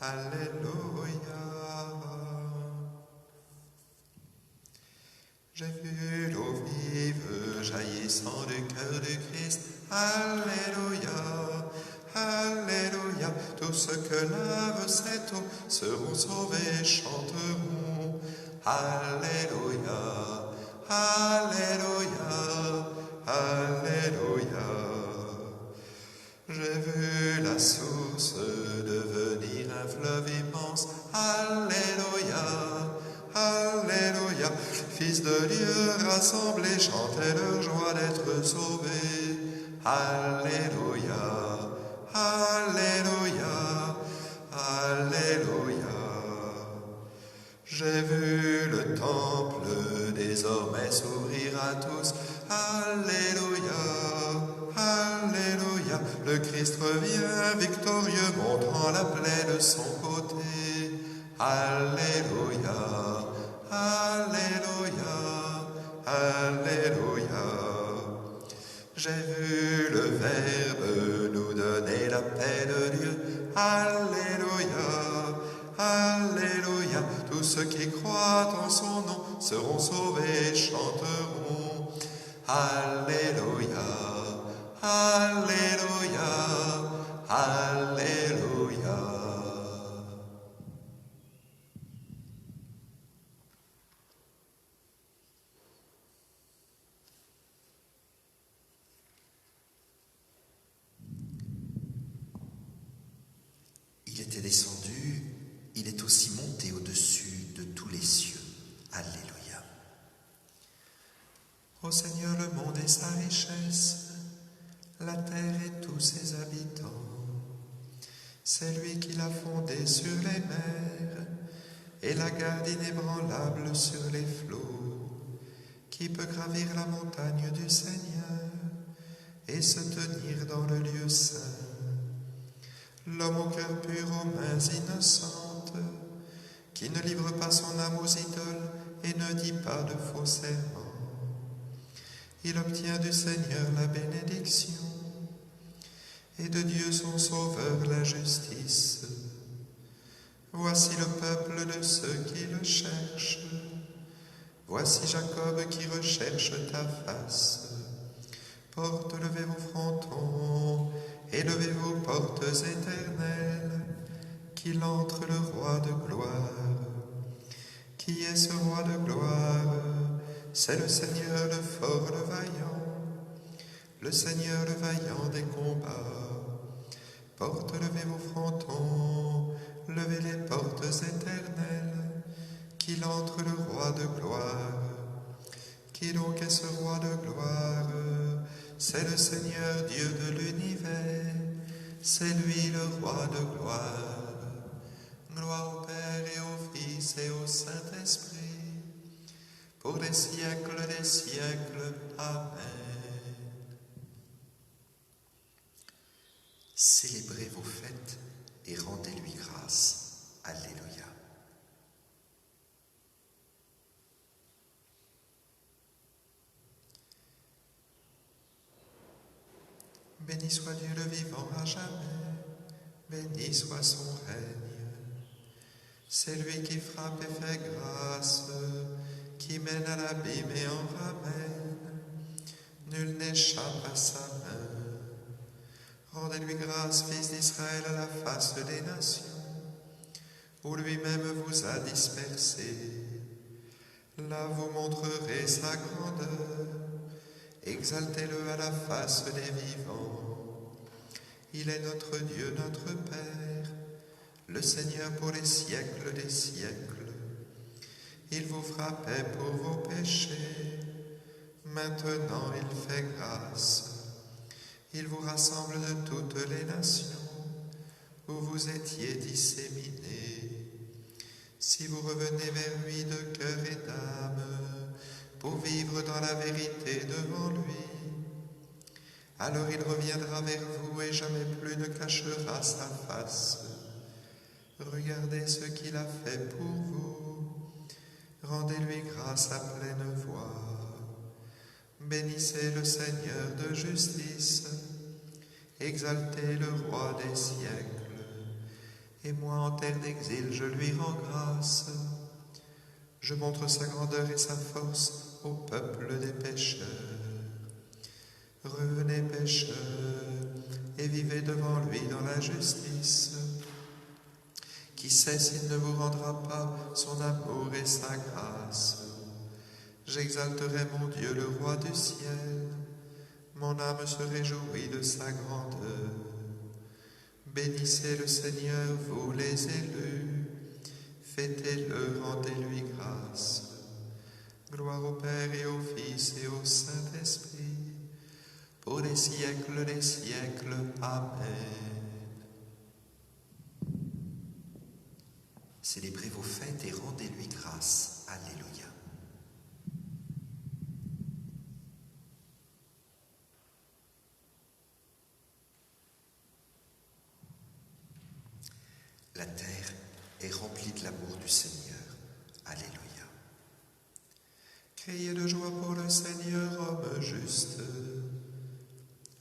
Alléluia. J'ai vu l'eau vive jaillissant du cœur du Christ. Alléluia. Alléluia. Tous ceux que lave cette eau seront sauvés, chanteront. Alléluia. Alléluia. Alléluia. J'ai vu la source devenir un fleuve immense. Alléluia. Alléluia. Fils de Dieu rassemblés chantaient leur joie d'être sauvés. Alléluia. Alléluia. Alléluia. J'ai vu le temple désormais s'ouvrir à tous. Alléluia. Alléluia. Le Christ revient victorieux, montrant la plaie de son côté. Alléluia. Alléluia. Alléluia. J'ai vu le Verbe nous donner la paix de Dieu. Alléluia. Alléluia. Tous ceux qui croient en son nom seront sauvés, chanteront. Alléluia. Alléluia. Alléluia. Il était descendu, il est aussi monté au-dessus de tous les cieux. Alléluia. Ô Seigneur, le monde est sa richesse, la terre et tous ses habitants. C'est lui qui l'a fondée sur les mers et la garde inébranlable sur les flots. Qui peut gravir la montagne du Seigneur et se tenir dans le lieu saint? L'homme au cœur pur, aux mains innocentes, qui ne livre pas son âme aux idoles et ne dit pas de faux serments. Il obtient du Seigneur la bénédiction et de Dieu son Sauveur la justice. Voici le peuple de ceux qui le cherchent. Voici Jacob qui recherche ta face. Portes, levez vos frontons et levez vos portes éternelles, qu'il entre le roi de gloire. Qui est ce roi de gloire? C'est le Seigneur le fort, le vaillant, le Seigneur le vaillant des combats. Portes, levez vos frontons, levez les portes éternelles, qu'il entre le roi de gloire. Qui donc est ce roi de gloire? C'est le Seigneur Dieu de l'univers, c'est lui le roi de gloire. Gloire au Père et au Fils et au Saint-Esprit, pour les siècles des siècles. Amen. Célébrez vos fêtes et rendez-lui grâce. Alléluia. Béni soit Dieu le vivant à jamais, béni soit son règne. C'est lui qui frappe et fait grâce, qui mène à l'abîme et en ramène. Nul n'échappe à sa main. Rendez-lui grâce, fils d'Israël, à la face des nations, où lui-même vous a dispersés. Là vous montrerez sa grandeur, exaltez-le à la face des vivants. Il est notre Dieu, notre Père, le Seigneur pour les siècles des siècles. Il vous frappait pour vos péchés, maintenant il fait grâce. Il vous rassemble de toutes les nations où vous étiez disséminés. Si vous revenez vers lui de cœur et d'âme, pour vivre dans la vérité devant lui, alors il reviendra vers vous et jamais plus ne cachera sa face. Regardez ce qu'il a fait pour vous, rendez-lui grâce à pleine voix. Bénissez le Seigneur de justice, exaltez le roi des siècles, Et moi en terre d'exil, je lui rends grâce. Je montre sa grandeur et sa force au peuple des pécheurs. Revenez pécheurs, et vivez devant lui dans la justice. Qui sait s'il ne vous rendra pas son amour et sa grâce? J'exalterai mon Dieu, le roi du ciel. Mon âme se réjouit de sa grandeur. Bénissez le Seigneur, vous les élus. Fêtez-le, rendez-lui grâce. Gloire au Père et au Fils et au Saint-Esprit, pour les siècles des siècles. Amen. Célébrez vos fêtes et rendez-lui grâce. Alléluia. La terre est remplie de l'amour du Seigneur. Alléluia. Criez de joie pour le Seigneur, homme juste.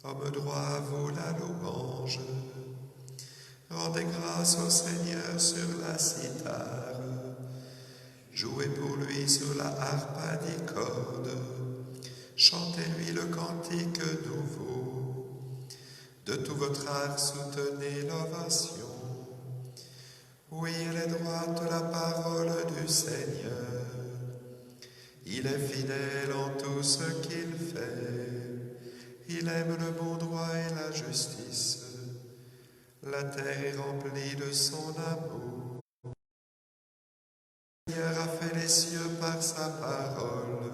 Homme droit, à vous la louange. Rendez grâce au Seigneur sur la cithare. Jouez pour lui sur la harpe à 10 cordes. Chantez-lui le cantique nouveau. De tout votre art soutenez l'ovation. Oui, elle est droite la parole du Seigneur. Il est fidèle en tout ce qu'il fait. Il aime le bon droit et la justice. La terre est remplie de son amour. Le Seigneur a fait les cieux par sa parole,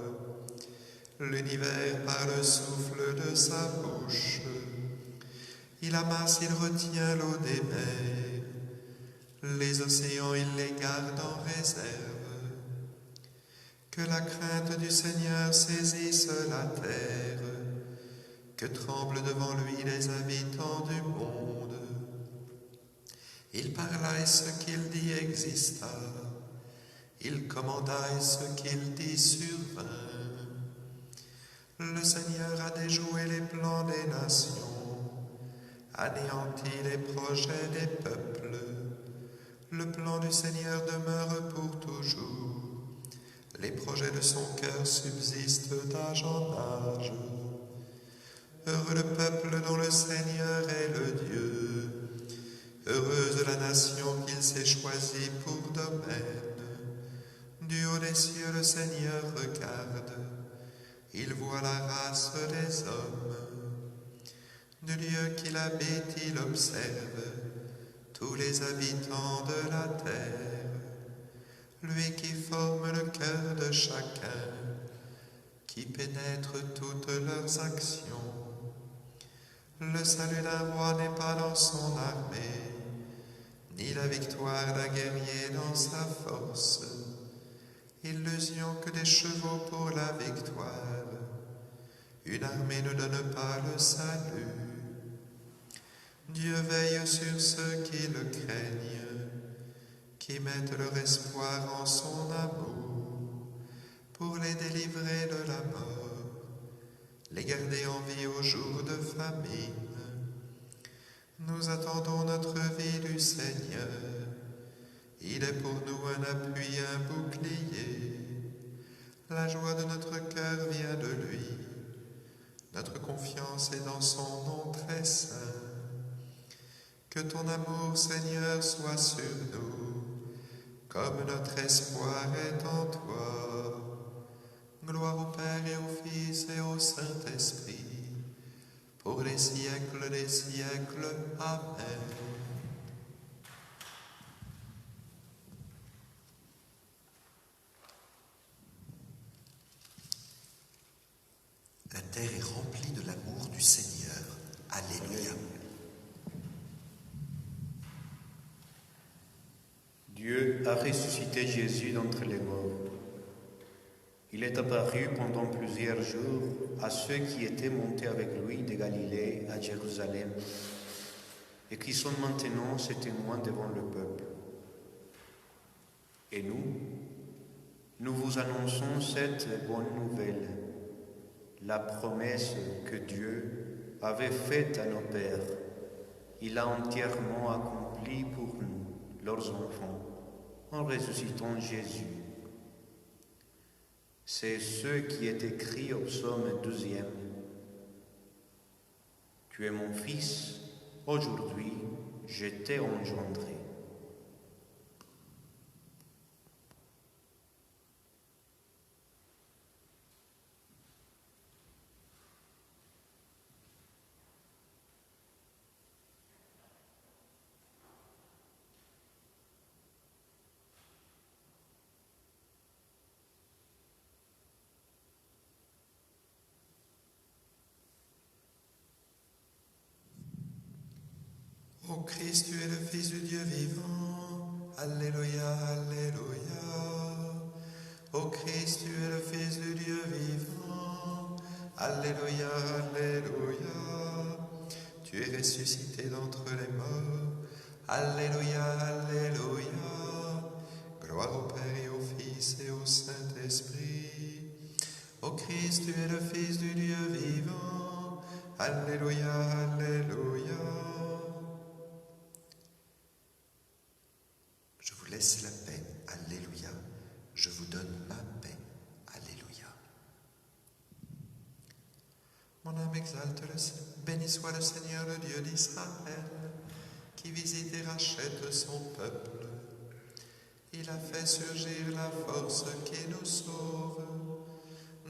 l'univers par le souffle de sa bouche. Il amasse, il retient l'eau des mers. Les océans, il les garde en réserve. Que la crainte du Seigneur saisisse la terre, que tremblent devant lui les habitants du monde. Il parla et ce qu'il dit exista, il commanda et ce qu'il dit survint. Le Seigneur a déjoué les plans des nations, anéanti les projets des peuples. Le plan du Seigneur demeure pour toujours. Les projets de son cœur subsistent d'âge en âge. Heureux le peuple dont le Seigneur est le Dieu. Heureuse la nation qu'il s'est choisie pour domaine. Du haut des cieux le Seigneur regarde. Il voit la race des hommes. Du lieu qu'il habite, il observe tous les habitants de la terre. Lui qui forme le cœur de chacun, qui pénètre toutes leurs actions. Le salut d'un roi n'est pas dans son armée, ni la victoire d'un guerrier dans sa force. Illusion que des chevaux pour la victoire, une armée ne donne pas le salut. Dieu veille sur ceux qui le craignent, qui mettent leur espoir en son amour, pour les délivrer de la mort, les garder en vie au jour de famine. Nous attendons notre vie du Seigneur, il est pour nous un appui, un bouclier. La joie de notre cœur vient de lui, notre confiance est dans son nom très saint. Que ton amour, Seigneur, soit sur nous, comme notre espoir est en toi. Gloire au Père et au Fils et au Saint-Esprit, pour les siècles des siècles. Amen. La terre est remplie de l'amour du Seigneur. Alléluia. Dieu a ressuscité Jésus d'entre les morts. Il est apparu pendant plusieurs jours à ceux qui étaient montés avec lui de Galilée à Jérusalem et qui sont maintenant ses témoins devant le peuple. Et nous vous annonçons cette bonne nouvelle, la promesse que Dieu avait faite à nos pères. Il a entièrement accompli pour nous. leurs enfants, en ressuscitant Jésus. C'est ce qui est écrit au psaume 12e. Tu es mon fils, aujourd'hui je t'ai engendré. Ô Christ, tu es le Fils du Dieu vivant. Alléluia, Alléluia. Ô Christ, tu es le Fils du Dieu vivant. Alléluia, Alléluia. Tu es ressuscité d'entre les morts. Alléluia, Alléluia. Gloire au Père et au Fils et au Saint-Esprit. Ô Christ, tu es le Fils du Dieu vivant. Alléluia, Alléluia. Je vous laisse la paix. Alléluia. Je vous donne ma paix. Alléluia. Mon âme exalte le Seigneur. Béni soit le Seigneur, le Dieu d'Israël, qui visite et rachète son peuple. Il a fait surgir la force qui nous sauve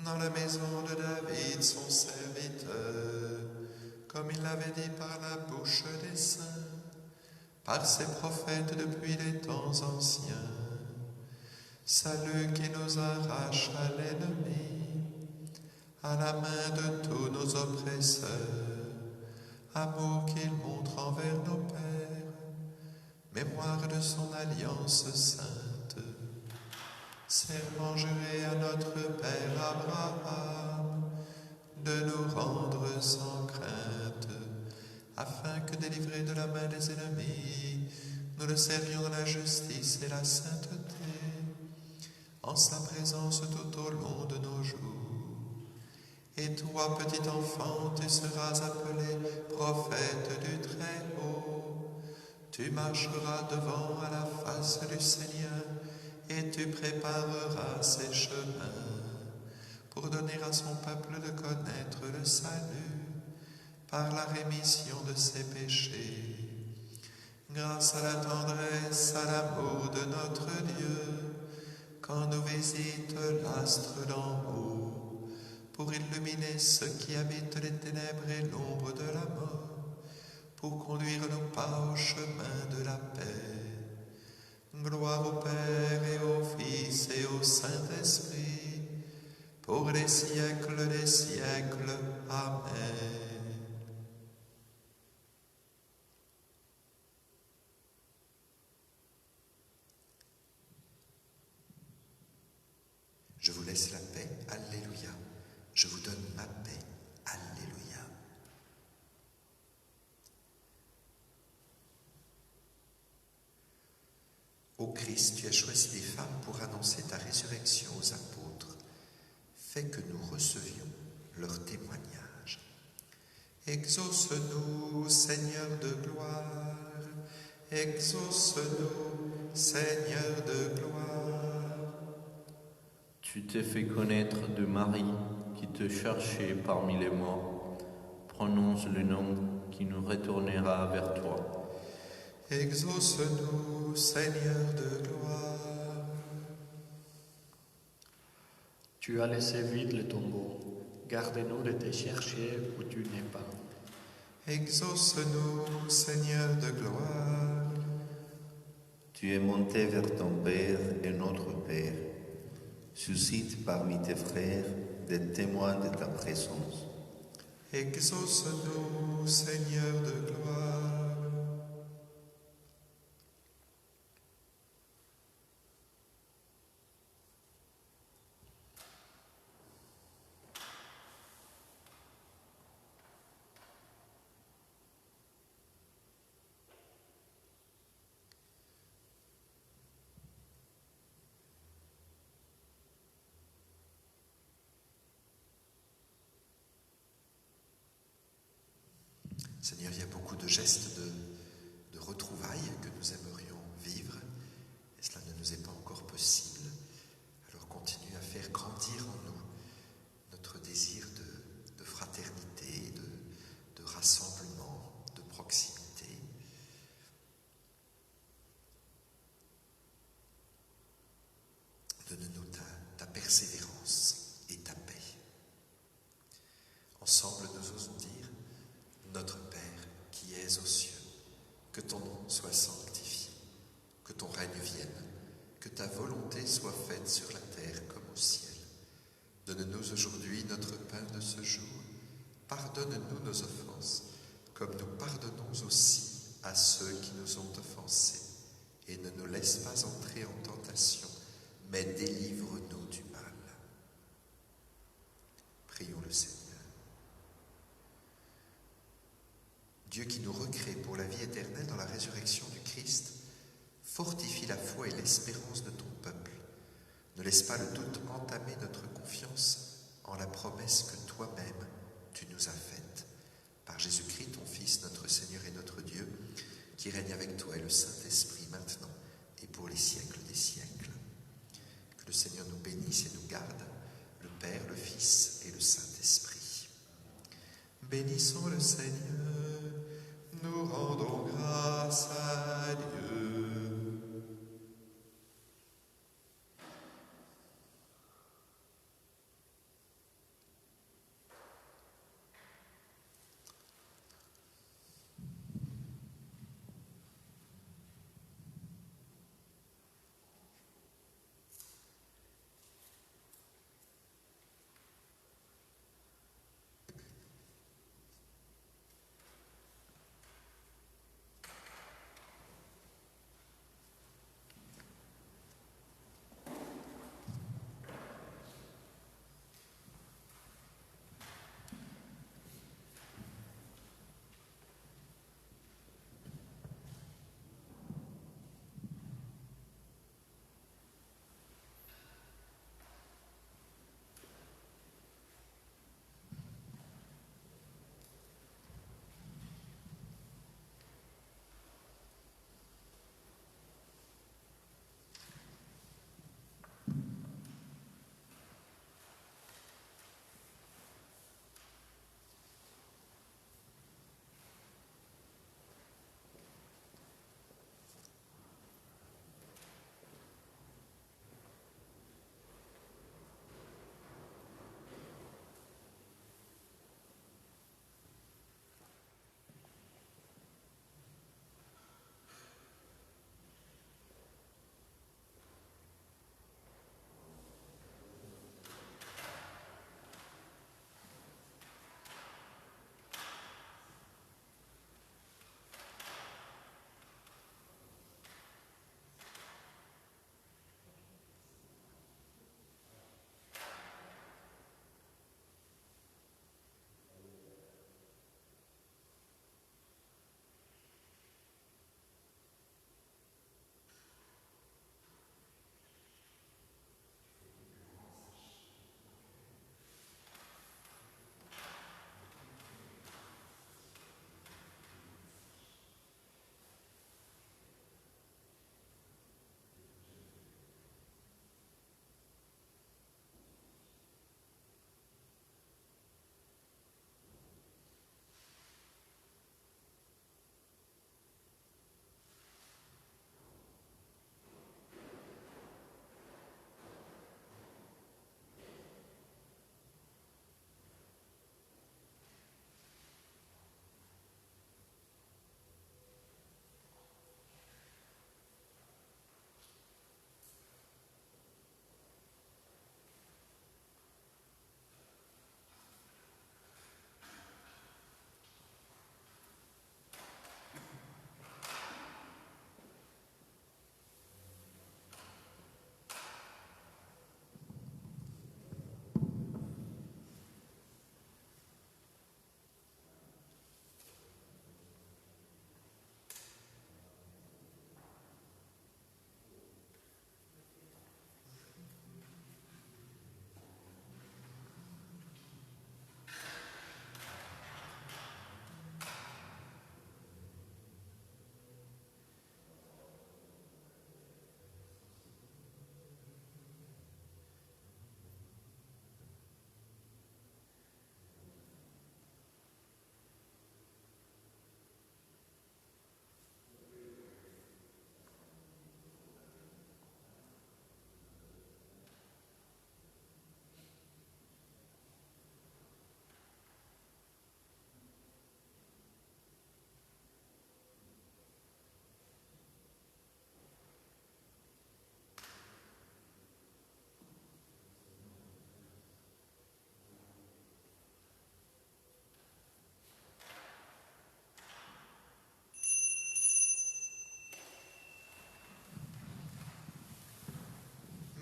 dans la maison de David, son serviteur, comme il l'avait dit par la bouche des saints, par ses prophètes depuis les temps anciens. Salut qui nous arrache à l'ennemi, à la main de tous nos oppresseurs, amour qu'il montre envers nos pères, mémoire de son alliance sainte, serment juré à notre Père Abraham, de nous rendre sans crainte, afin que, délivrés de la main des ennemis, nous le servions dans la justice et la sainteté, en sa présence tout au long de nos jours. Et toi, petit enfant, tu seras appelé prophète du Très-Haut. Tu marcheras devant à la face du Seigneur, et tu prépareras ses chemins, pour donner à son peuple de connaître le salut, par la rémission de ses péchés, grâce à la tendresse, à l'amour de notre Dieu, quand nous visite l'astre d'en haut, pour illuminer ceux qui habitent les ténèbres et l'ombre de la mort, pour conduire nos pas au chemin de la paix. Gloire au Père et au Fils et au Saint-Esprit, pour les siècles des siècles. Amen. Je vous laisse la paix. Alléluia. Je vous donne ma paix. Alléluia. Ô Christ, tu as choisi des femmes pour annoncer ta résurrection aux apôtres. Fais que nous recevions leur témoignage. Exauce-nous, Seigneur de gloire. Exauce-nous, Seigneur de gloire. Tu t'es fait connaître de Marie qui te cherchait parmi les morts. Prononce le nom qui nous retournera vers toi. Exauce-nous, Seigneur de gloire. Tu as laissé vide le tombeau. Garde-nous de te chercher où tu n'es pas. Exauce-nous, Seigneur de gloire. Tu es monté vers ton Père et notre Père. Suscite parmi tes frères des témoins de ta présence. Exauce-nous, Seigneur de gloire. Seigneur, il y a beaucoup de gestes de retrouvailles que nous aimerions vivre. nous est pas encore possible. Alors continue à faire grandir en nous notre désir de fraternité, de rassemblement, de proximité. Donne-nous ta persévérance et ta paix. Ensemble, nous osons dire, notre Père qui es aux cieux, que ton nom soit sanctifié, que ton règne vienne, que ta volonté soit faite sur la terre comme au ciel. Donne-nous aujourd'hui notre pain de ce jour. Pardonne-nous nos offenses, comme nous pardonnons aussi à ceux qui nous ont offensés. Et ne nous laisse pas entrer en tentation, mais délivre-nous du mal. Prions le Seigneur. Dieu qui nous recrée pour la vie éternelle dans la résurrection du Christ, fortifie la foi et l'espérance de ton peuple. Ne laisse pas le doute entamer notre confiance en la promesse que toi-même tu nous as faite. Par Jésus-Christ, ton Fils, notre Seigneur et notre Dieu, qui règne avec toi et le Saint-Esprit maintenant et pour les siècles des siècles. Que le Seigneur nous bénisse et nous garde, le Père, le Fils et le Saint-Esprit. Bénissons le Seigneur, nous rendons grâce à Dieu.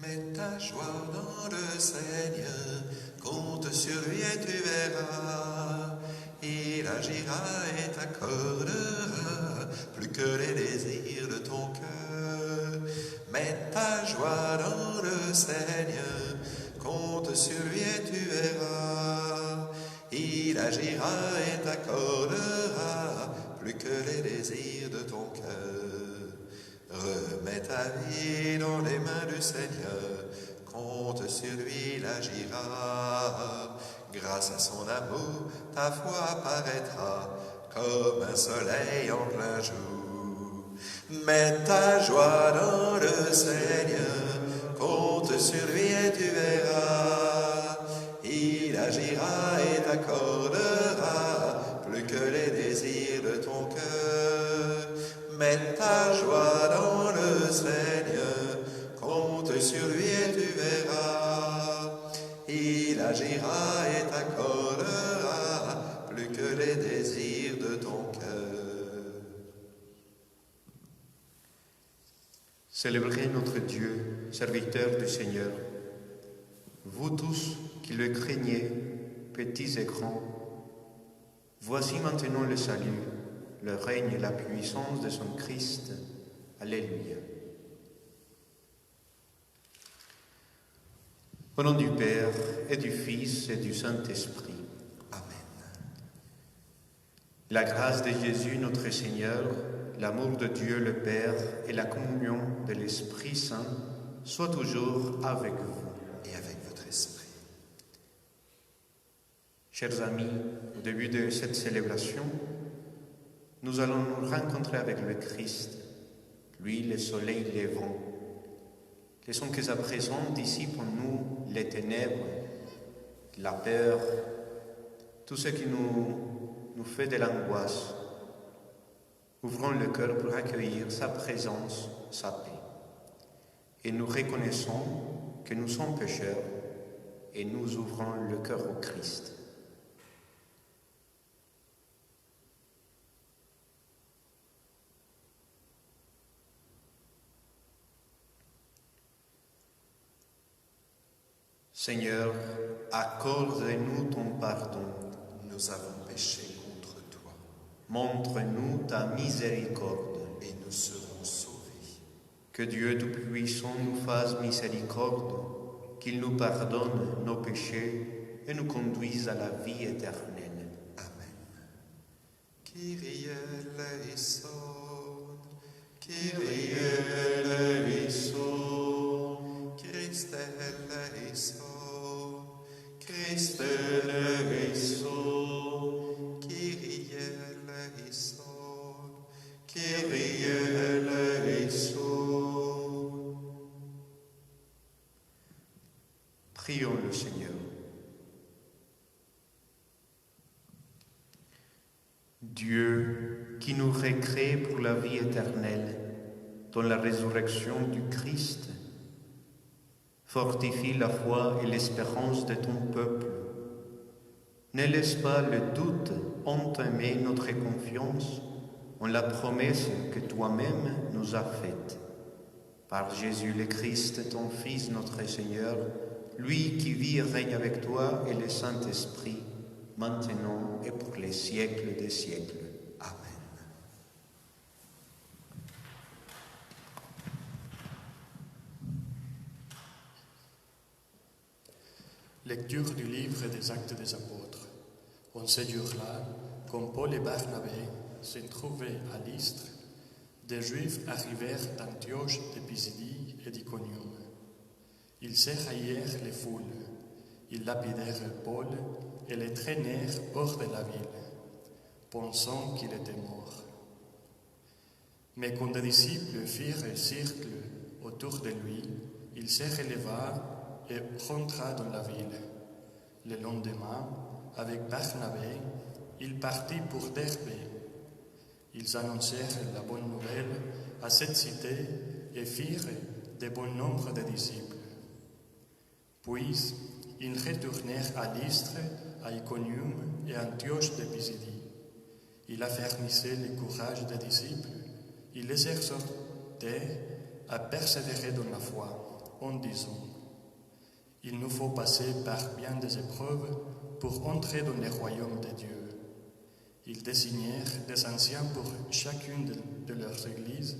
Mets ta joie dans le Seigneur, compte sur lui et tu verras. Il agira et t'accordera plus que les désirs de ton cœur. Mets ta joie dans le Seigneur, compte sur lui et tu verras. Il agira et t'accordera plus que les désirs de ton cœur. Remets ta vie dans les mains du Seigneur, compte sur lui, il agira. Grâce à son amour, ta foi apparaîtra comme un soleil en plein jour. Mets ta joie dans le Seigneur, compte sur lui et tu verras. Il agira et t'accordera plus que les désirs de ton cœur. Mets ta joie dans le Seigneur, compte sur lui et tu verras. Il agira et t'accordera plus que les désirs de ton cœur. Célébrez notre Dieu, serviteur du Seigneur. Vous tous qui le craignez, petits et grands, voici maintenant le salut, le règne et la puissance de son Christ. Alléluia. Au nom du Père et du Fils et du Saint-Esprit. Amen. La grâce de Jésus notre Seigneur, l'amour de Dieu le Père et la communion de l'Esprit Saint soient toujours avec vous. Et avec votre esprit. Chers amis, au début de cette célébration, nous allons nous rencontrer avec le Christ, lui le soleil levant. Laissons que sa présence dissipe en nous les ténèbres, la peur, tout ce qui nous fait de l'angoisse. Ouvrons le cœur pour accueillir sa présence, sa paix. Et nous reconnaissons que nous sommes pécheurs et nous ouvrons le cœur au Christ. Seigneur, accorde-nous ton pardon. Nous avons péché contre toi Montre-nous ta miséricorde. et nous serons sauvés. Que Dieu Tout-Puissant nous fasse miséricorde, qu'il nous pardonne nos péchés et nous conduise à la vie éternelle. Amen. Kyrie eleison, Kyrie eleison, Christe eleison, Christe eleison, Kyrie eleison, Kyrie eleison. Prions le Seigneur. Dieu qui nous recrée pour la vie éternelle dans la résurrection du Christ, fortifie la foi et l'espérance de ton peuple. Ne laisse pas le doute entamer notre confiance en la promesse que toi-même nous as faite. Par Jésus le Christ, ton Fils, notre Seigneur, lui qui vit et règne avec toi et le Saint-Esprit, maintenant et pour les siècles des siècles. Amen. Lecture du livre des Actes des Apôtres. En ce jour-là, comme Paul et Barnabé se trouvaient à Lystre, des Juifs arrivèrent d'Antioche, de Pisidie et d'Iconium. Ils s'éraillèrent les foules, ils lapidèrent Paul et le traînèrent hors de la ville, pensant qu'il était mort. Mais quand les disciples firent un cercle autour de lui, il se releva et rentra dans la ville. Le lendemain, avec Barnabé, il partit pour Derbe. Ils annoncèrent la bonne nouvelle à cette cité et firent de bon nombre de disciples. Puis, ils retournèrent à Lystre, à Iconium et à Antioche de Pisidie. Il affermissait le courage des disciples. Il les exhortait à persévérer dans la foi, en disant: il nous faut passer par bien des épreuves pour entrer dans le royaume de Dieu. Ils désignèrent des anciens pour chacune de leurs églises,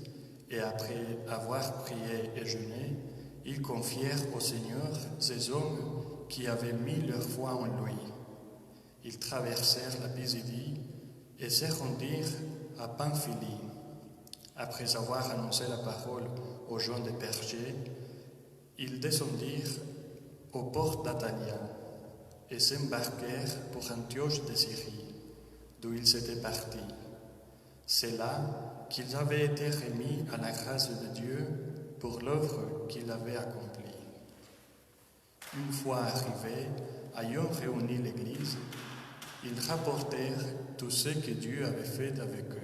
et après avoir prié et jeûné, ils confièrent au Seigneur ces hommes qui avaient mis leur foi en lui. Ils traversèrent la Pisidie et se rendirent à Pamphylie. Après avoir annoncé la parole aux gens de Pergé, ils descendirent aux portes d'Atalia et s'embarquèrent pour Antioche de Syrie, d'où ils étaient partis. C'est là qu'ils avaient été remis à la grâce de Dieu pour l'œuvre qu'il avait accomplie. Une fois arrivés, ayant réuni l'Église, ils rapportèrent tout ce que Dieu avait fait avec eux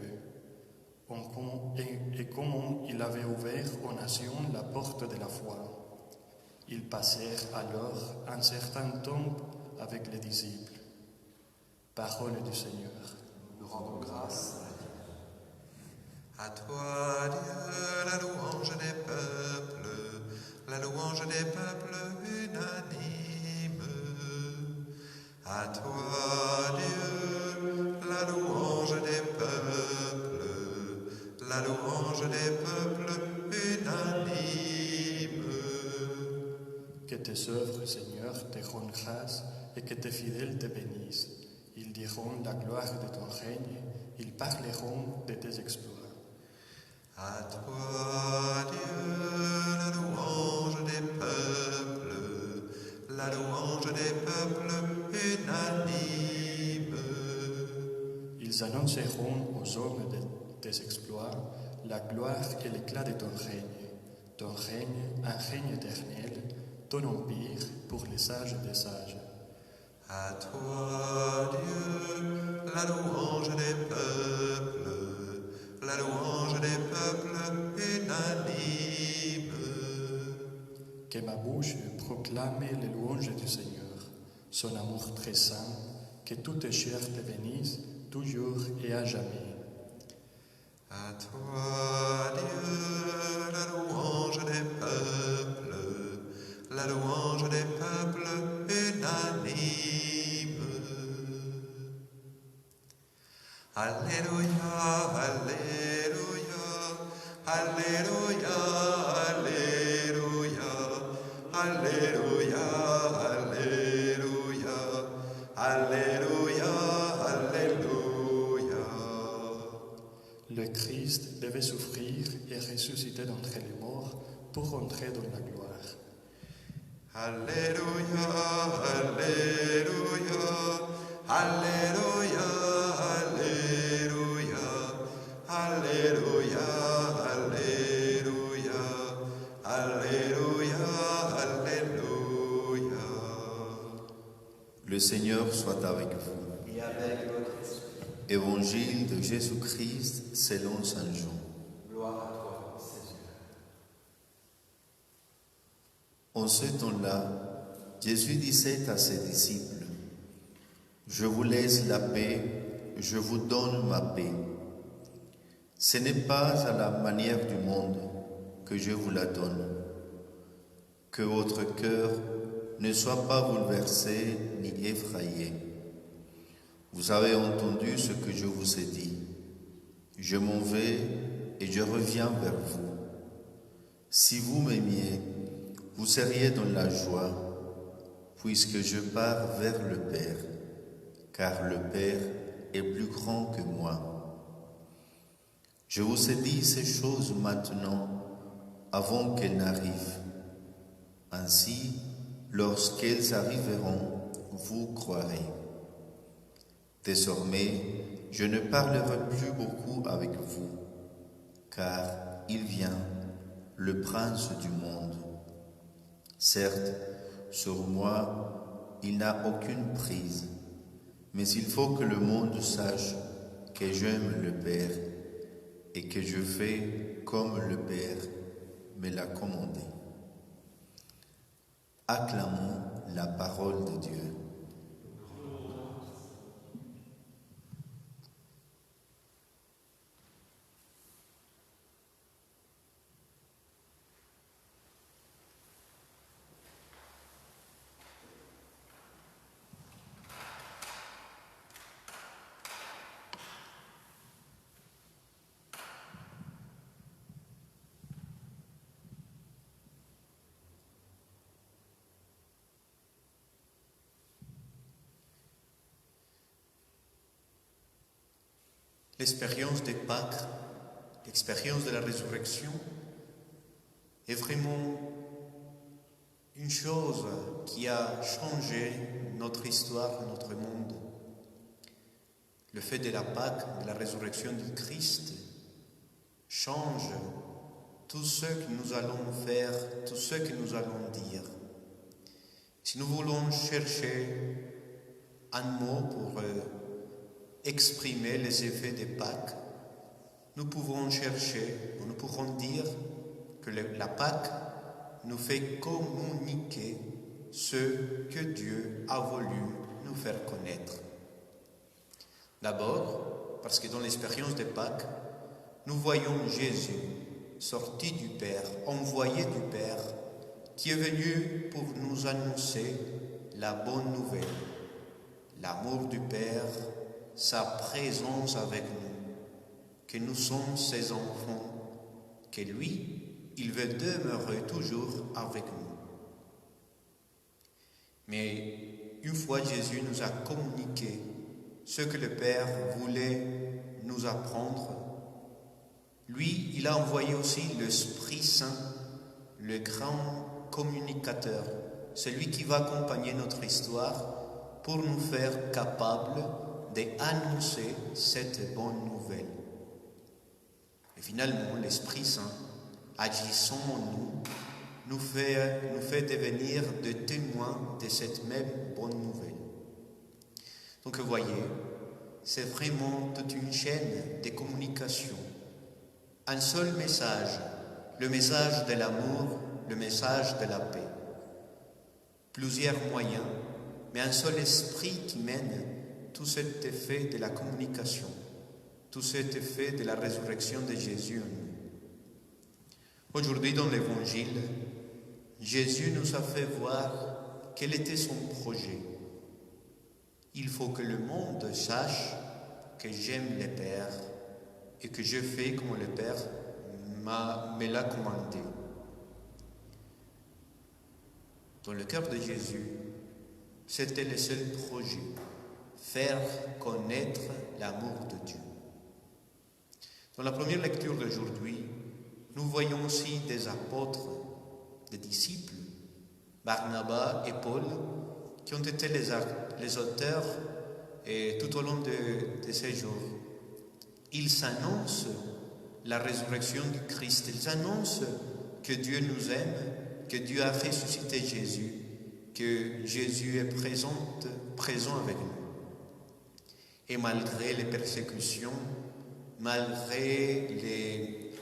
et comment il avait ouvert aux nations la porte de la foi. Ils passèrent alors un certain temps avec les disciples. Parole du Seigneur. Nous rendons grâce à toi, Dieu, la louange des peuples unanimes. À toi, Dieu, la louange des peuples unanimes. Que tes œuvres, Seigneur, te rendent grâce et que tes fidèles te bénissent. Ils diront la gloire de ton règne, ils parleront de tes exploits. À toi, Dieu, la louange des peuples unanimes. Ils annonceront aux hommes de tes exploits la gloire et l'éclat de ton règne, un règne éternel, ton empire pour les sages des sages. À toi, Dieu, la louange des peuples unanimes. Que ma bouche proclame les louanges du Seigneur, son amour très saint, que toute chair te bénisse, toujours et à jamais. À toi, Dieu, la louange des peuples unanimes. Alléluia, Alléluia, Alléluia, Alléluia, Alléluia, Alléluia, Alléluia, Alléluia. Le Christ devait souffrir et ressusciter d'entre les morts pour entrer dans la gloire. Alléluia, Alléluia, Alléluia, Alléluia, Alléluia, Alléluia, Alléluia, Alléluia. Le Seigneur soit avec vous. Et avec votre esprit. Évangile de Jésus-Christ selon Saint Jean. Gloire à toi, Seigneur. En ce temps-là, Jésus disait à ses disciples: Je vous laisse la paix, je vous donne ma paix. Ce n'est pas à la manière du monde que je vous la donne. Que votre cœur ne soit pas bouleversé ni effrayé. Vous avez entendu ce que je vous ai dit. Je m'en vais et je reviens vers vous. Si vous m'aimiez, vous seriez dans la joie, puisque je pars vers le Père, car le Père est plus grand que moi. Je vous ai dit ces choses maintenant, avant qu'elles n'arrivent. Ainsi, lorsqu'elles arriveront, vous croirez. Désormais, je ne parlerai plus beaucoup avec vous, car il vient, le prince du monde. Certes, sur moi, il n'a aucune prise, mais il faut que le monde sache que j'aime le Père et que je fais comme le Père me l'a commandé. Acclamons la parole de Dieu. L'expérience de Pâques, l'expérience de la résurrection est vraiment une chose qui a changé notre histoire, notre monde. Le fait de la Pâques, de la résurrection du Christ, change tout ce que nous allons faire, tout ce que nous allons dire. Si nous voulons chercher un mot pour exprimer les effets des Pâques, nous pouvons chercher, nous pourrons dire que la Pâque nous fait communiquer ce que Dieu a voulu nous faire connaître. D'abord, parce que dans l'expérience des Pâques, nous voyons Jésus sorti du Père, envoyé du Père, qui est venu pour nous annoncer la bonne nouvelle, l'amour du Père, sa présence avec nous, que nous sommes ses enfants, que lui, il veut demeurer toujours avec nous. Mais une fois Jésus nous a communiqué ce que le Père voulait nous apprendre, lui, il a envoyé aussi l'Esprit Saint, le grand communicateur, celui qui va accompagner notre histoire pour nous faire capables d'annoncer cette bonne nouvelle. Et finalement, l'Esprit Saint, agissant en nous, nous fait devenir des témoins de cette même bonne nouvelle. Donc vous voyez, c'est vraiment toute une chaîne de communication. Un seul message, le message de l'amour, le message de la paix. Plusieurs moyens, mais un seul esprit qui mène tout cet effet de la communication, tout cet effet de la résurrection de Jésus en nous. Aujourd'hui, dans l'Évangile, Jésus nous a fait voir quel était son projet. Il faut que le monde sache que j'aime le Père et que je fais comme le Père me l'a commandé. Dans le cœur de Jésus, c'était le seul projet, faire connaître l'amour de Dieu. Dans la première lecture d'aujourd'hui, nous voyons aussi des apôtres, des disciples, Barnabas et Paul, qui ont été les auteurs tout au long de ces jours. Ils annoncent la résurrection du Christ, ils annoncent que Dieu nous aime, que Dieu a ressuscité Jésus, que Jésus est présent avec nous. Et malgré les persécutions, malgré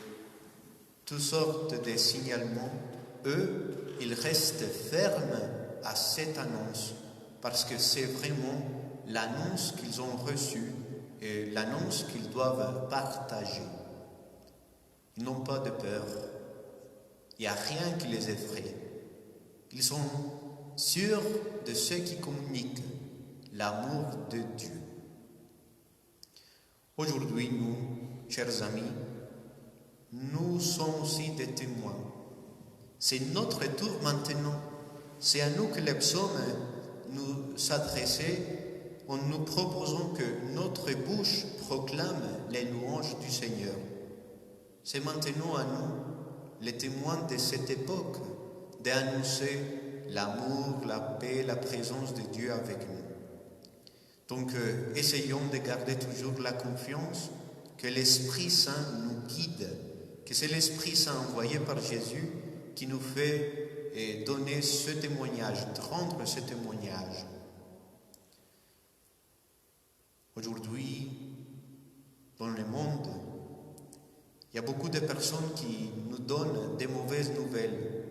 toutes sortes de signalements, eux, ils restent fermes à cette annonce, parce que c'est vraiment l'annonce qu'ils ont reçue et l'annonce qu'ils doivent partager. Ils n'ont pas de peur, il n'y a rien qui les effraie. Ils sont sûrs de ce qui communique l'amour de Dieu. Aujourd'hui, nous, chers amis, nous sommes aussi des témoins. C'est notre tour maintenant. C'est à nous que les psaumes nous s'adressaient en nous proposant que notre bouche proclame les louanges du Seigneur. C'est maintenant à nous, les témoins de cette époque, d'annoncer l'amour, la paix, la présence de Dieu avec nous. Donc, essayons de garder toujours la confiance que l'Esprit Saint nous guide, que c'est l'Esprit Saint envoyé par Jésus qui nous fait donner ce témoignage, rendre ce témoignage. Aujourd'hui, dans le monde, il y a beaucoup de personnes qui nous donnent des mauvaises nouvelles.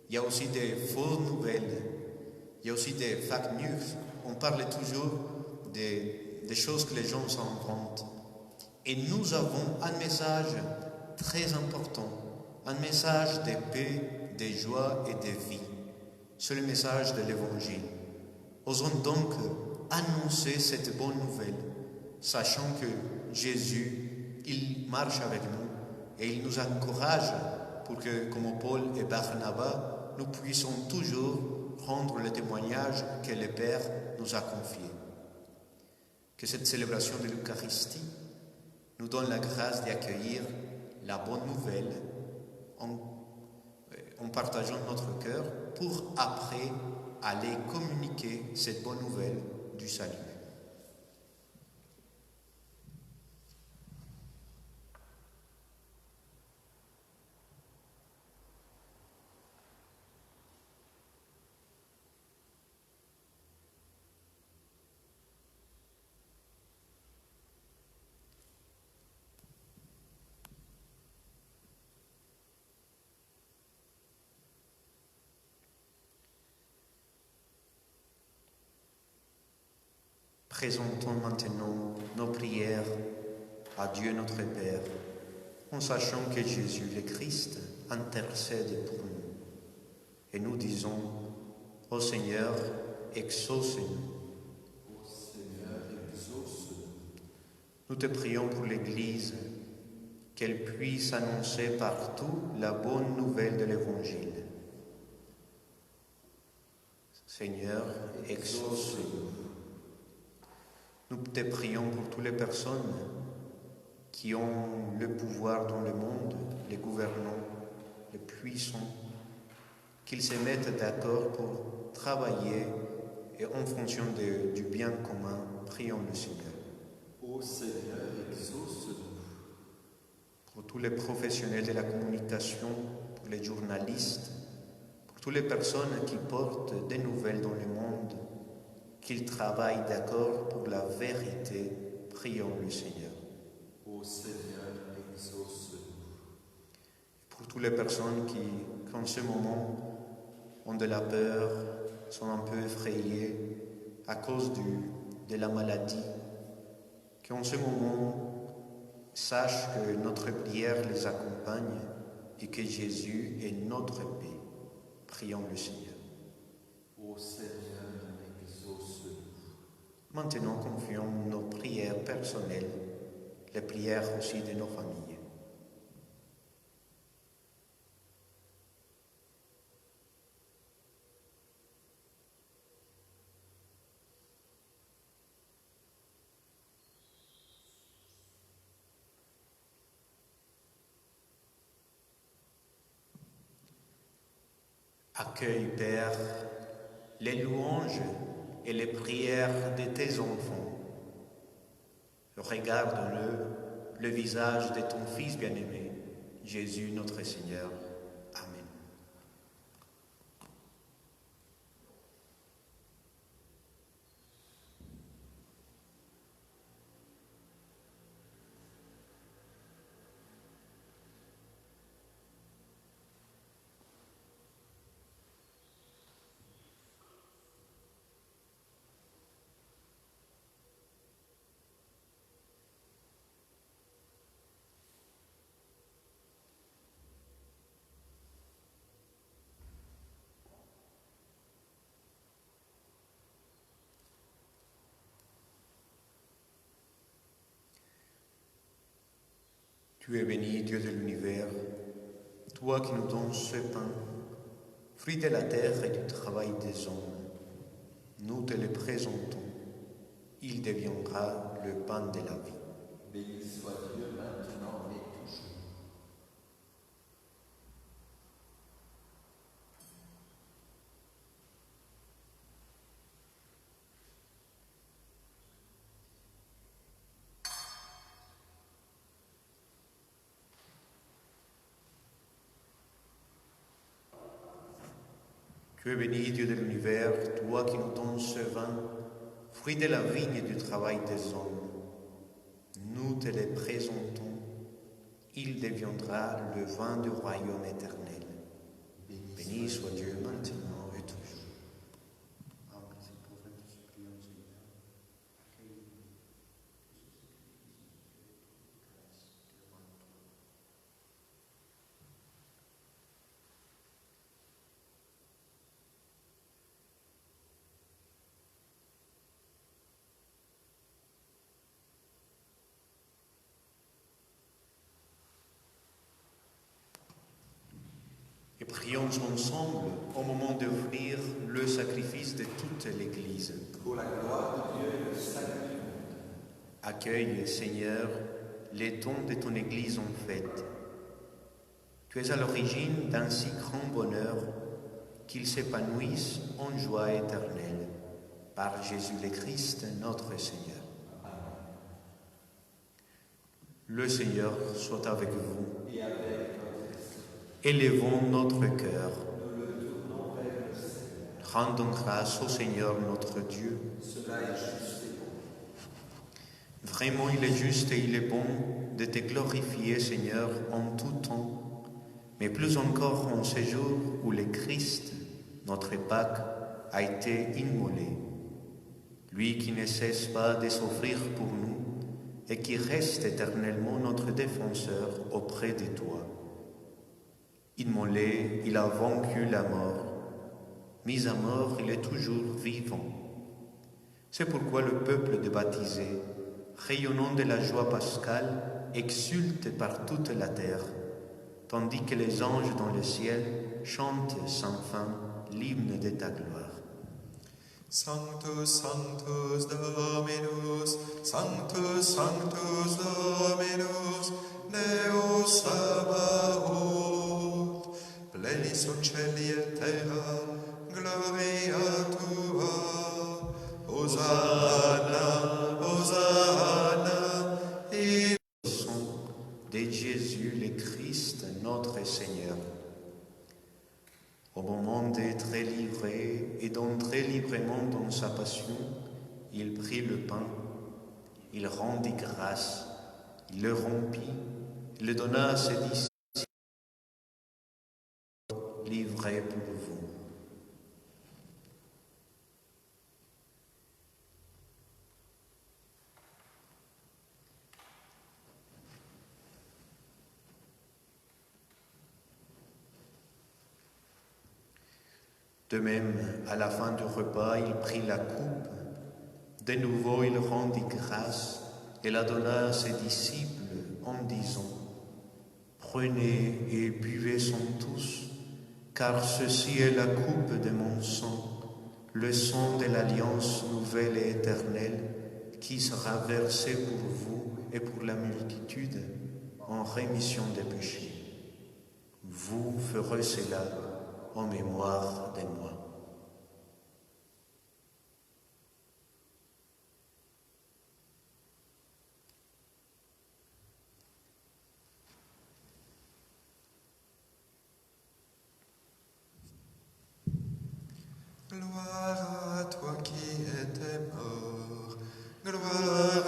Il y a aussi des fausses nouvelles. Il y a aussi des fake news. On parle toujours des choses que les gens s'inventent. Et nous avons un message très important, un message de paix, de joie et de vie. C'est le message de l'Évangile. Osons donc annoncer cette bonne nouvelle, sachant que Jésus, il marche avec nous et il nous encourage pour que, comme Paul et Barnabas, nous puissions toujours rendre le témoignage que le Père nous a confié. Que cette célébration de l'Eucharistie nous donne la grâce d'accueillir la bonne nouvelle en partageant notre cœur pour après aller communiquer cette bonne nouvelle du salut. Présentons maintenant nos prières à Dieu notre Père, en sachant que Jésus le Christ intercède pour nous. Et nous disons, ô Seigneur, exauce-nous. Ô Seigneur, exauce-nous. Nous te prions pour l'Église, qu'elle puisse annoncer partout la bonne nouvelle de l'Évangile. Seigneur, exauce-nous. Nous te prions pour toutes les personnes qui ont le pouvoir dans le monde, les gouvernants, les puissants, qu'ils se mettent d'accord pour travailler et en fonction du bien commun, prions le Seigneur. Ô Seigneur, exauce-nous. Pour tous les professionnels de la communication, pour les journalistes, pour toutes les personnes qui portent des nouvelles dans le monde, qu'ils travaillent d'accord pour la vérité, prions le Seigneur. Ô Seigneur, exauce-nous. Pour toutes les personnes qui, en ce moment, ont de la peur, sont un peu effrayées à cause de la maladie, qui en ce moment sachent que notre prière les accompagne et que Jésus est notre paix. Prions le Seigneur. Ô Seigneur, exauce-nous. Maintenant, confions nos prières personnelles, les prières aussi de nos familles. Accueille, Père, les louanges et les prières de tes enfants. Regarde le visage de ton Fils bien-aimé, Jésus notre Seigneur. Amen. Tu es béni, Dieu de l'univers, toi qui nous donnes ce pain, fruit de la terre et du travail des hommes. Nous te le présentons, il deviendra le pain de la vie. Béni soit Dieu maintenant et toujours. Tu es béni, Dieu de l'univers, toi qui nous donnes ce vin, fruit de la vigne et du travail des hommes. Nous te le présentons, il deviendra le vin du royaume éternel. Béni soit Dieu maintenant et toujours. Et prions ensemble au moment d'offrir le sacrifice de toute l'Église. Pour la gloire de Dieu et le salut du monde. Accueille, Seigneur, les dons de ton Église en fête. Tu es à l'origine d'un si grand bonheur qu'il s'épanouisse en joie éternelle. Par Jésus le Christ, notre Seigneur. Le Seigneur soit avec vous. Et avec votre esprit. Élevons notre cœur. Nous le tournons vers le Seigneur. Rendons grâce au Seigneur notre Dieu. Cela est juste et bon. Vraiment, il est juste et il est bon de te glorifier, Seigneur, en tout temps, mais plus encore en ces jours où le Christ, notre Pâque, a été immolé. Lui qui ne cesse pas de s'offrir pour nous et qui reste éternellement notre défenseur auprès de toi. Immolé, il a vaincu la mort. Mis à mort, il est toujours vivant. C'est pourquoi le peuple de baptisés, rayonnant de la joie pascale, exulte par toute la terre, tandis que les anges dans le ciel chantent sans fin l'hymne de ta gloire. Sanctus, Sanctus Dominus, Sanctus, Sanctus Dominus, Deus Sabaoth, plenis uccelli et terra, gloria tua, Hosanna, Hosanna, in De Jésus le Christ, notre Seigneur. Au moment d'être livré et d'entrer librement dans sa passion, il prit le pain, il rendit grâce, il le rompit, il le donna à ses disciples, livré pour vous. De même, à la fin du repas, il prit la coupe. De nouveau, il rendit grâce et la donna à ses disciples en disant : « Prenez et buvez-en tous, car ceci est la coupe de mon sang, le sang de l'alliance nouvelle et éternelle, qui sera versé pour vous et pour la multitude en rémission des péchés. Vous ferez cela en mémoire de moi. » Gloire à toi qui étais mort, gloire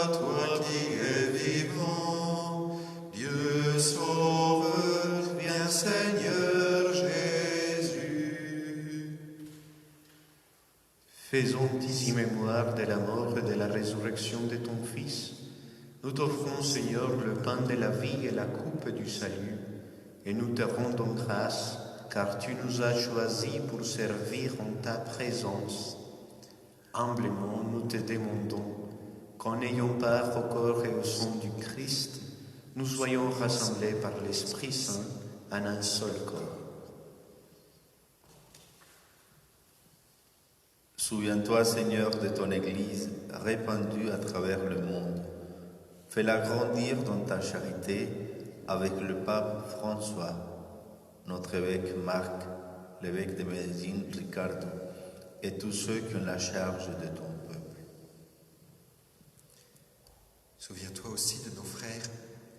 à toi qui es vivant, Dieu sauveur, viens Seigneur Jésus. Faisons ici mémoire de la mort et de la résurrection de ton Fils. Nous t'offrons, Seigneur, le pain de la vie et la coupe du salut, et nous te rendons grâce, car tu nous as choisis pour servir en ta présence. Humblement, nous te demandons qu'en ayant part au corps et au sang du Christ, nous soyons rassemblés par l'Esprit Saint en un seul corps. Souviens-toi, Seigneur, de ton Église répandue à travers le monde. Fais-la grandir dans ta charité avec le pape François, notre évêque Marc, l'évêque de Médine Ricardo, et tous ceux qui ont la charge de ton peuple. Souviens-toi aussi de nos frères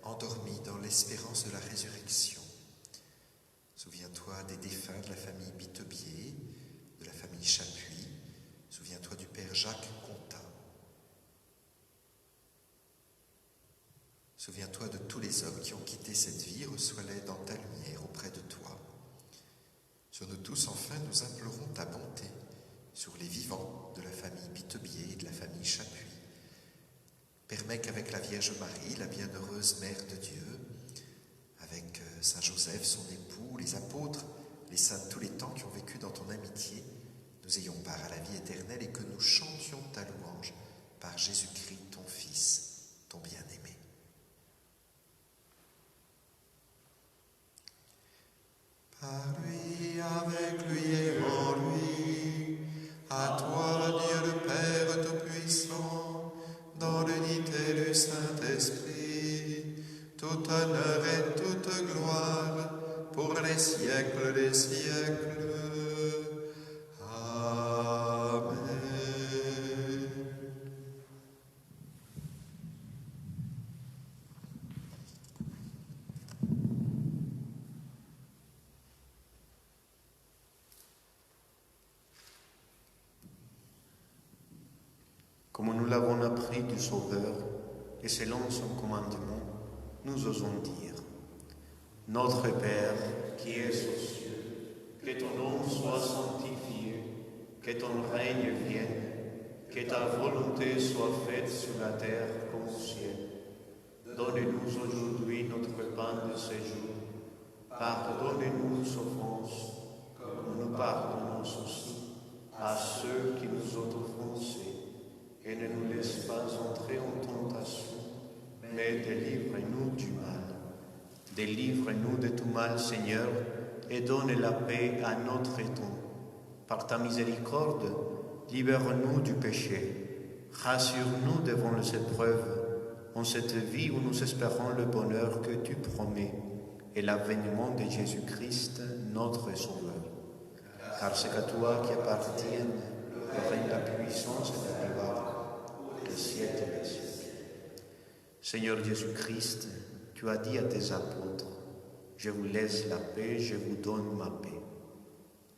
endormis dans l'espérance de la résurrection. Souviens-toi des défunts de la famille Bitebier, de la famille Chapuis. Souviens-toi du père Jacques Contat. Souviens-toi de tous les hommes qui ont quitté cette vie, reçois-les dans ta lumière auprès de toi. Sur nous tous, enfin, nous implorons ta bonté sur les vivants de la famille Bitebier et de la famille Chapuis. Permets qu'avec la Vierge Marie, la bienheureuse Mère de Dieu, avec Saint Joseph, son époux, les apôtres, les saints de tous les temps qui ont vécu dans ton amitié, nous ayons part à la vie éternelle et que nous chantions ta louange par Jésus-Christ, ton Fils, ton bien-aimé. Par lui, avec lui et en lui, à toi, Dieu le Père Tout-Puissant, dans l'unité du Saint-Esprit, Comme nous l'avons appris du Sauveur, et selon son commandement, nous osons dire: Notre Père, qui es aux cieux, que ton nom soit sanctifié, que ton règne vienne, que ta volonté soit faite sur la terre comme au ciel. Donne-nous aujourd'hui notre pain de ce jour. Pardonne-nous nos offenses, comme nous pardonnons aussi à ceux qui nous ont offensés. Et ne nous laisse pas entrer en tentation, mais délivre-nous du mal. Délivre-nous de tout mal, Seigneur, et donne la paix à notre temps. Par ta miséricorde, libère-nous du péché. Rassure-nous devant les épreuves, en cette vie où nous espérons le bonheur que tu promets et l'avènement de Jésus-Christ, notre Sauveur. Car c'est à toi qui appartiennent le règne, la puissance et la gloire, les siècles des siècles. Seigneur Jésus-Christ, tu as dit à tes apôtres: je vous laisse la paix, je vous donne ma paix.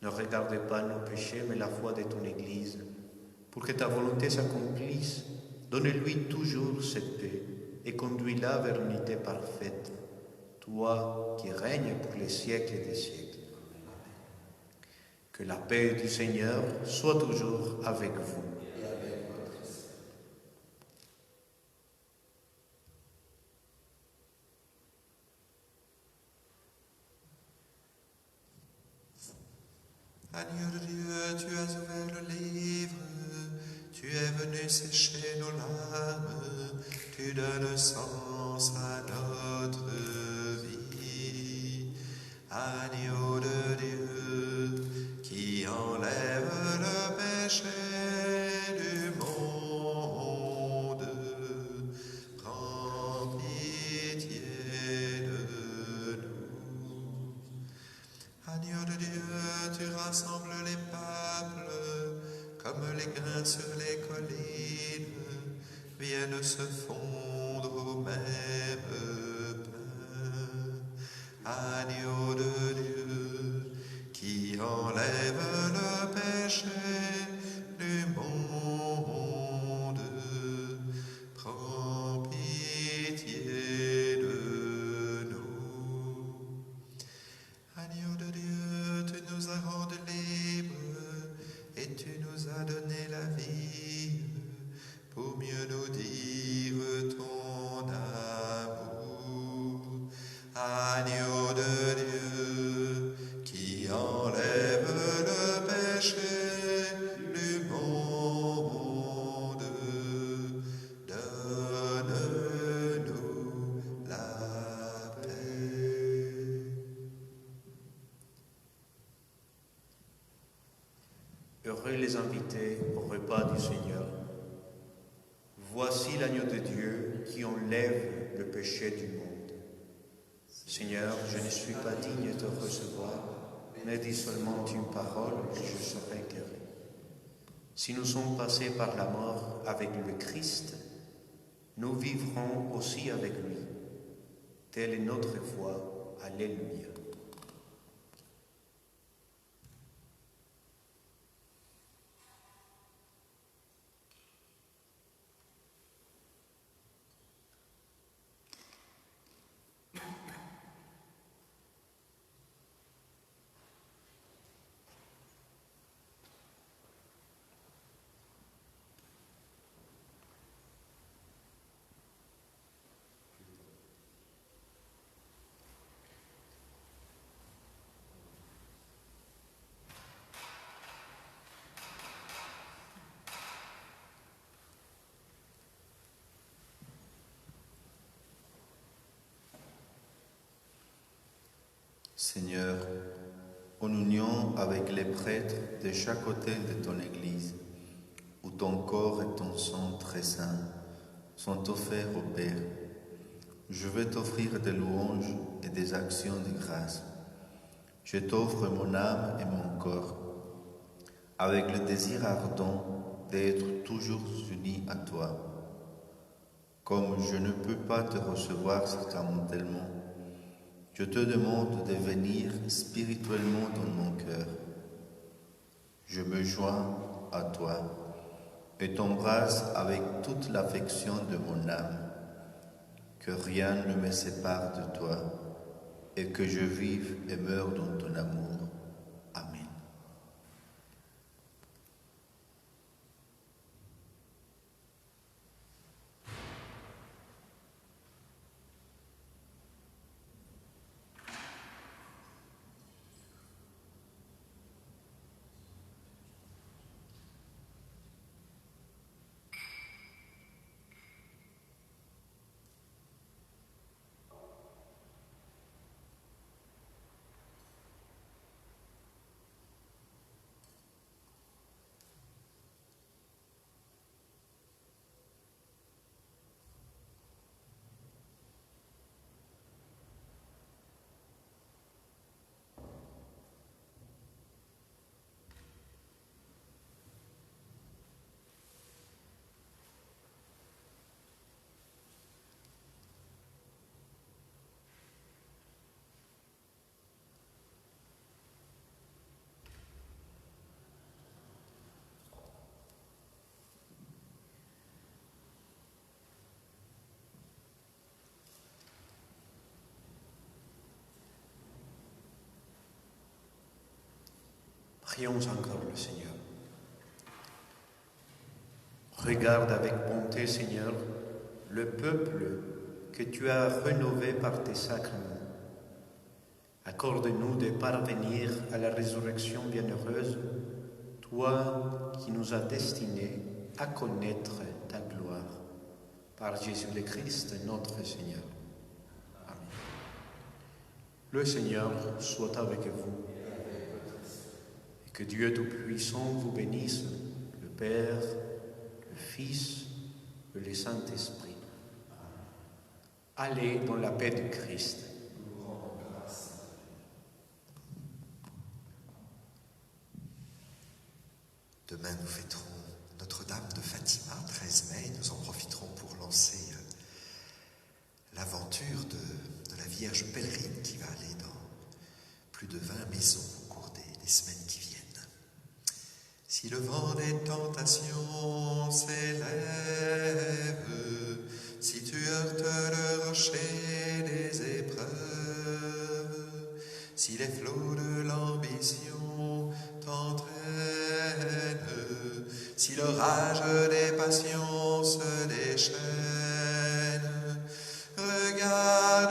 Ne regardez pas nos péchés, mais la foi de ton Église. Pour que ta volonté s'accomplisse, donne-lui toujours cette paix et conduis-la vers l'unité parfaite, toi qui règnes pour les siècles des siècles. Que la paix du Seigneur soit toujours avec vous. Agneau de Dieu, tu as ouvert le livre, tu es venu sécher nos larmes, tu donnes sens à notre vie. Agneau de Dieu, qui enlève le péché du monde, prends pitié de nous. Agneau de Dieu, tu rassembles les peuples, comme les grains sur les collines viennent se fondre au même pain. Agneau de Dieu, qui enlève le péché du monde, prends pitié de nous. Agneau de Dieu, tu nous as rendus libres et tu nous as donné la vie pour mieux nous dire ton amour. Agneau de Dieu, qui enlève le péché du monde, donne-nous la paix. Heureux les invités au repas du Seigneur. Voici l'agneau de Dieu qui enlève le péché du monde. Seigneur, je ne suis pas digne de te recevoir, mais dis seulement une parole et je serai guéri. Si nous sommes passés par la mort avec le Christ, nous vivrons aussi avec lui. Telle est notre foi. Alléluia. Seigneur, en union avec les prêtres de chaque côté de ton Église, où ton corps et ton sang très saint sont offerts au Père, je veux t'offrir des louanges et des actions de grâce. Je t'offre mon âme et mon corps, avec le désir ardent d'être toujours unis à toi. Comme je ne peux pas te recevoir sacramentellement, je te demande de venir spirituellement dans mon cœur. Je me joins à toi et t'embrasse avec toute l'affection de mon âme. Que rien ne me sépare de toi, et que je vive et meure dans ton amour. Amen. Prions encore le Seigneur. Regarde avec bonté, Seigneur, le peuple que tu as rénové par tes sacrements. Accorde-nous de parvenir à la résurrection bienheureuse, toi qui nous as destinés à connaître ta gloire. Par Jésus le Christ, notre Seigneur. Amen. Le Seigneur soit avec vous. Que Dieu Tout-Puissant vous bénisse, le Père, le Fils et le Saint-Esprit. Allez dans la paix du Christ. Demain, nous fêterons Notre-Dame de Fatima, 13 mai. Nous en profiterons pour lancer l'aventure de la Vierge pèlerine qui va aller dans plus de 20 maisons au cours des semaines qui viennent. Si le vent des tentations s'élève, si tu heurtes le rocher des épreuves, si les flots de l'ambition t'entraînent, si l'orage des passions se déchaîne, regarde